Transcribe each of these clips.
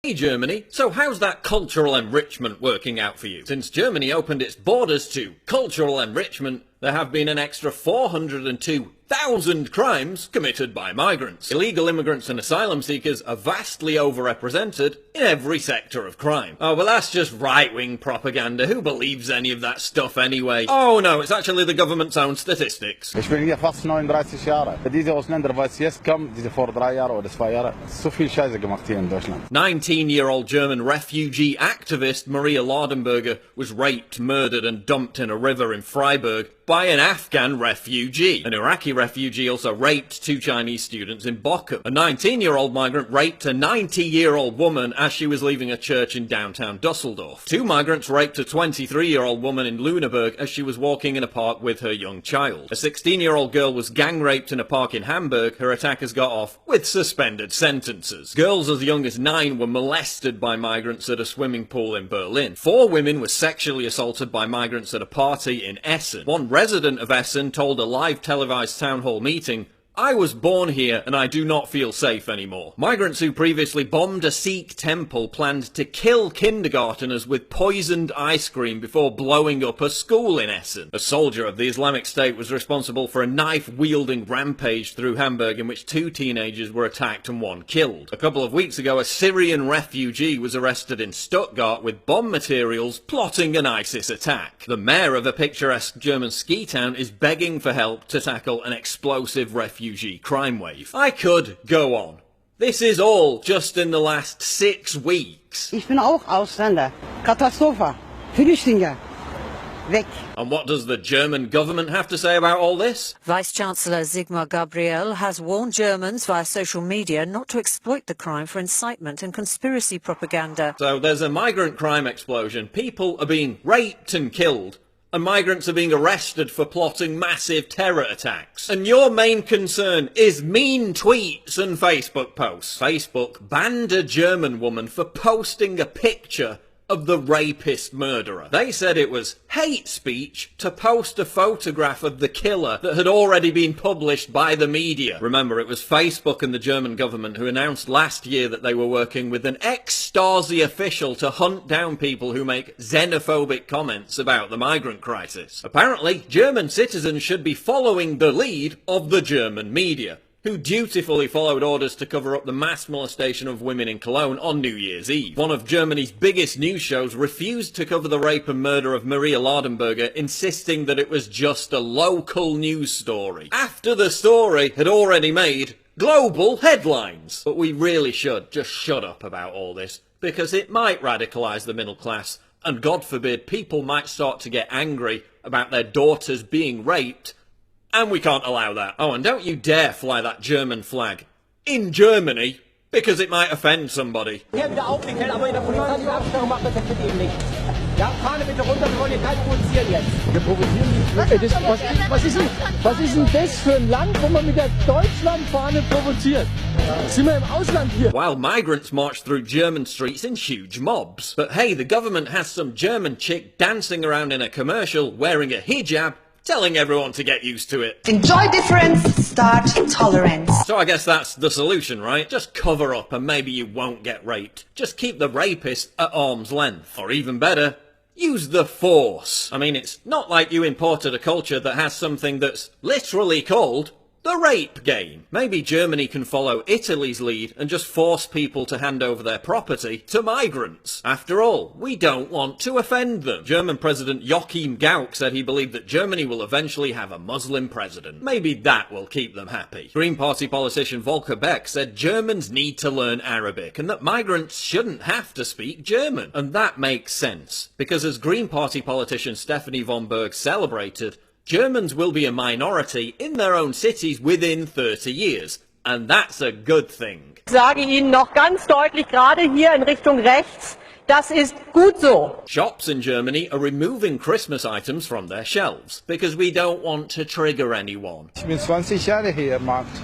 Hey Germany, so how's that cultural enrichment working out for you? Since Germany opened its borders to cultural enrichment, there have been an extra 402,000 crimes committed by migrants. Illegal immigrants and asylum seekers are vastly overrepresented in every sector of crime. Oh, but that's just right-wing propaganda. Who believes any of that stuff anyway? Oh no, it's actually the government's own statistics. Ich bin hier fast 39 Jahre. Diese Ausländer, weil sie jetzt kommen, diese vor 3 Jahren oder 2 Jahren, so viel Scheiße gemacht hier in Deutschland. 19-year-old German refugee activist Maria Laudenberger was raped, murdered and dumped in a river in Freiburg by an Afghan refugee. An Iraqi refugee also raped 2 Chinese students in Bochum. A 19-year-old migrant raped a 90-year-old woman as she was leaving a church in downtown Dusseldorf. 2 migrants raped a 23-year-old woman in Lüneburg as she was walking in a park with her young child. A 16-year-old girl was gang raped in a park in Hamburg. Her attackers got off with suspended sentences. Girls as young as 9 were molested by migrants at a swimming pool in Berlin. 4 women were sexually assaulted by migrants at a party in Essen. One resident of Essen told a live televised town hall meeting, "I was born here and I do not feel safe anymore." Migrants who previously bombed a Sikh temple planned to kill kindergarteners with poisoned ice cream before blowing up a school in Essen. A soldier of the Islamic State was responsible for a knife-wielding rampage through Hamburg in which 2 teenagers were attacked and 1 killed. A couple of weeks ago, a Syrian refugee was arrested in Stuttgart with bomb materials plotting an ISIS attack. The mayor of a picturesque German ski town is begging for help to tackle an explosive refugee crime wave. I could go on. This is all just in the last 6 weeks. Ich bin auch Ausländer. Katastrophe. Flüchtlinge. Weg. And what does the German government have to say about all this? Vice-Chancellor Sigmar Gabriel has warned Germans via social media not to exploit the crime for incitement and conspiracy propaganda. So there's a migrant crime explosion. People are being raped and killed. And migrants are being arrested for plotting massive terror attacks. And your main concern is mean tweets and Facebook posts. Facebook banned a German woman for posting a picture of the rapist murderer. They said it was hate speech to post a photograph of the killer that had already been published by the media. Remember, it was Facebook and the German government who announced last year that they were working with an ex-Stasi official to hunt down people who make xenophobic comments about the migrant crisis. Apparently, German citizens should be following the lead of the German media, who dutifully followed orders to cover up the mass molestation of women in Cologne on New Year's Eve. One of Germany's biggest news shows refused to cover the rape and murder of Maria Laudenberger, insisting that it was just a local news story, after the story had already made global headlines. But we really should just shut up about all this, because it might radicalise the middle class, and God forbid people might start to get angry about their daughters being raped. And we can't allow that. Oh, and don't you dare fly that German flag in Germany, because it might offend somebody. Hier wieder aufwickeln, aber in der Polizei die Absperrung macht, das geht eben nicht. Ja, Fahne bitte runter, wir wollen hier keinen provozieren jetzt. Wir provozieren nicht. Was ist denn das für ein Land, wo man mit der Deutschlandfahne provoziert? Sind wir im Ausland hier? While migrants march through German streets in huge mobs. But hey, the government has some German chick dancing around in a commercial wearing a hijab, telling everyone to get used to it. Enjoy difference, start tolerance. So I guess that's the solution, right? Just cover up and maybe you won't get raped. Just keep the rapist at arm's length. Or even better, use the force. I mean, it's not like you imported a culture that has something that's literally called the rape game. Maybe Germany can follow Italy's lead and just force people to hand over their property to migrants. After all, we don't want to offend them. German President Joachim Gauck said he believed that Germany will eventually have a Muslim president. Maybe that will keep them happy. Green Party politician Volker Beck said Germans need to learn Arabic and that migrants shouldn't have to speak German. And that makes sense, because as Green Party politician Stephanie von Berg celebrated, Germans will be a minority in their own cities within 30 years. And that's a good thing. Ich sage Ihnen noch ganz deutlich, gerade hier in Richtung rechts, das ist gut so. Shops in Germany are removing Christmas items from their shelves because we don't want to trigger anyone. Ich bin 20 Jahre hier im Markt.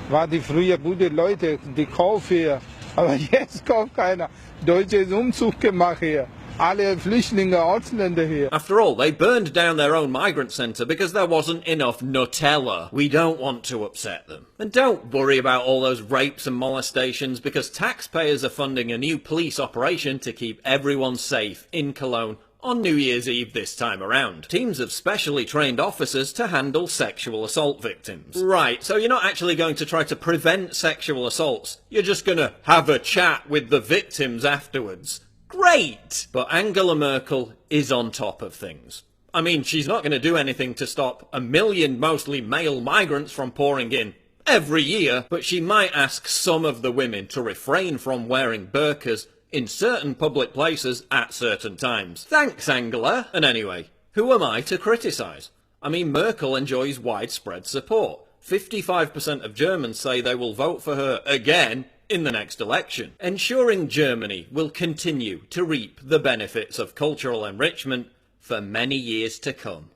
War die früher gute Leute, die kaufen hier. Aber jetzt kauft keiner. Deutsche ist Umzug gemacht hier. alle Flüchtlinge, Ausländer hier. After all, they burned down their own migrant centre because there wasn't enough Nutella. We don't want to upset them. And don't worry about all those rapes and molestations because taxpayers are funding a new police operation to keep everyone safe in Cologne on New Year's Eve this time around. Teams of specially trained officers to handle sexual assault victims. Right, so you're not actually going to try to prevent sexual assaults. You're just gonna have a chat with the victims afterwards. Great! But Angela Merkel is on top of things. I mean, she's not going to do anything to stop 1 million mostly male migrants from pouring in every year, but she might ask some of the women to refrain from wearing burqas in certain public places at certain times. Thanks, Angela! And anyway, who am I to criticise? I mean, Merkel enjoys widespread support. 55% of Germans say they will vote for her again in the next election, ensuring Germany will continue to reap the benefits of cultural enrichment for many years to come.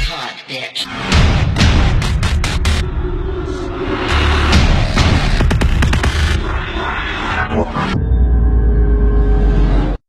Hot bitch.